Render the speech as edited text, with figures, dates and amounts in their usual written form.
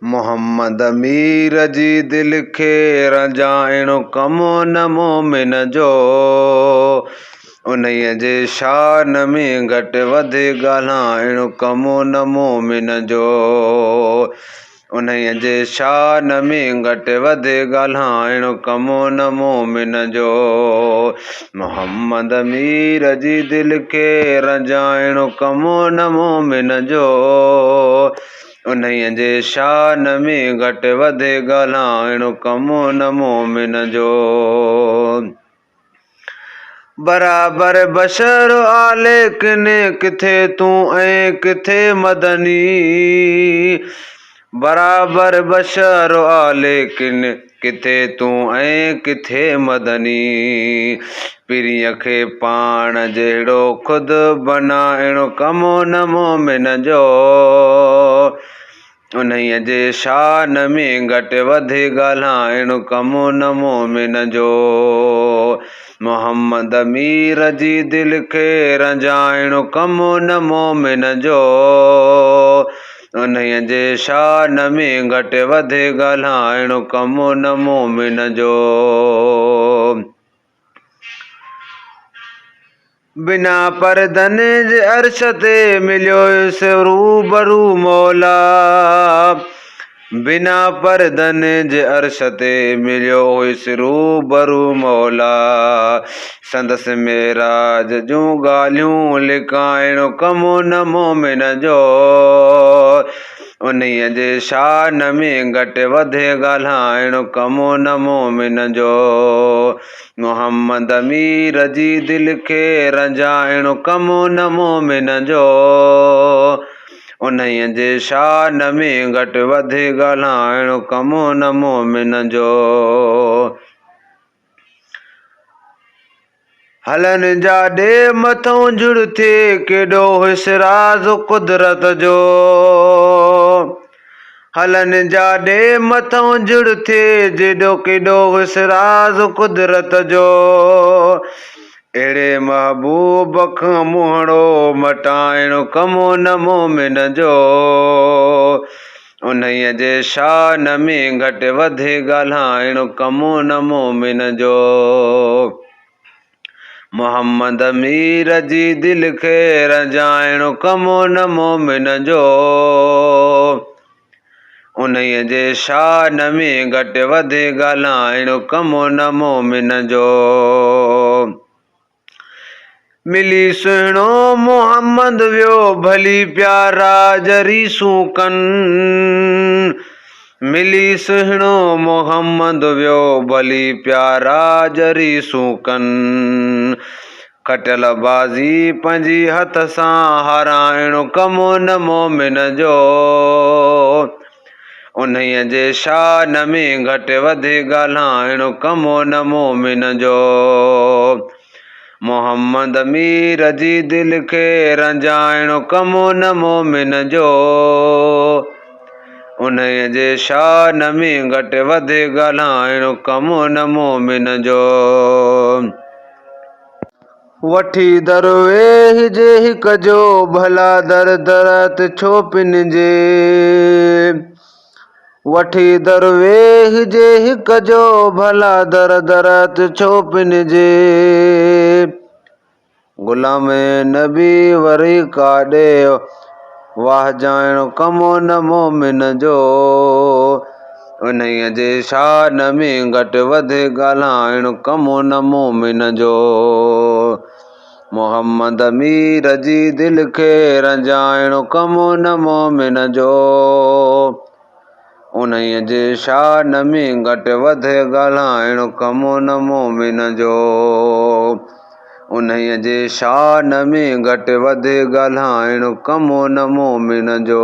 मोहम्मद अमीर जी दिल खे रजाइणो कमु न मोमिन जो। उन्हीअ जे शान में घटि वधि ॻाल्हाइणो कमु न मोमिन जो। उन्हीअ जे शान में घटि वधि ॻाल्हाइणो कमु न मोमिन जो। मोहम्मद अमीर जी दिल खे रजाइणो कमु न मोमिन जो। उन्हीअ जे शान में घटि वधि ॻाल्हाइणो कमु न मोमिन जो। बराबरि बशर आले किने किथे तूं ऐं किथे मदनी। बराबरि बशर आले किन किथे तूं ऐं किथे मदनी। पीरीअ खे पाण जहिड़ो ख़ुदि बनाइणो कमु न मोमिन जो। उन्हीअ जे शान में घटि वधि ॻाल्हाइणो कमु न मोमिन जो। मोहम्मद अमीर जी दिल खे रजाइणो कमु न मोमिन जो। उन्हीअ जे शान में घटि वधि ॻाल्हाइणो कमु न मोमिन जो। बिना परदनि जे अर्श ते मिलियोसि रूबरू मौला। बिना परदनि जे अर्श ते मिलियो हुयसि रूबरू मौला। संदसि मेराज जूं ॻाल्हियूं लिकाइणो कमु न मोमिन जो। उन्हीअ जे शान में घटि वधि ॻाल्हाइणो कमु न मोमिन जो। मोहम्मद अमीर जी दिल खे रजाइणो कमु न मोमिन जो। उन्हीअ जे शान में घटि वधि ॻाल्हाइणो कमु न मोमिन जो। हलनि जा ॾे मथों जुड़ थिए केॾो हुयसि राज़ कुदरत जो। हलनि जा ॾे मथों जुड़ थिए जेॾो केॾो हुयसि राज़ कुदरत जो। अहिड़े महबूब खां मुहिड़ो मटाइणो कमु न मोमिन जो। उन्हीअ जे शान में घटि वधि ॻाल्हाइणो कमु न मोमिन जो। मोहम्मद अमीर जी दिल खे रजाइणो कमु न मोमिन जो। उन्हीअ जे शान में घटि वधि ॻाल्हाइणो कमु न मोमिन जो। मिली सुहिणो मोहम्मद वियो भली प्यारा जरीसूं कनि। मिली सुहिणो मोहम्मद वियो भली प्यारा जरीसूं कनि। खटियल बाज़ी पंहिंजी हथ सां हाराइणो कमु न मोमिन जो। उन्हीअ जे शान में घटि वधि ॻाल्हाइणो कमु न मोमिन जो। मोहम्मद अमीर जी दिल खे रजाइणो कमु न मोमिन जो। उन्हीअ जे शान में घटि वधि ॻाल्हाइणो कमु न मोमिन जो। वठी दरवेह जे हिक जो भला दर दरत छो पिनजे। वठी दरवेह जे हिक जो भला दर दरत छो पिनजे। ग़ुलाम नबी वरी काॾे वाहजाइणो कमु न मोमिन जो। उन्हीअ जे शान में घटि वधि ॻाल्हाइणो कमु न मोमिन जो। मोहम्मद अमीर जी दिल खे रजाइणो कमु न मोमिन जो। उन्हीअ जे शान में घटि वधि ॻाल्हाइणो कमु न मोमिन जो। उन्हीअ जे शान में घटि वधि ॻाल्हाइणो कमु न मोमिन जो।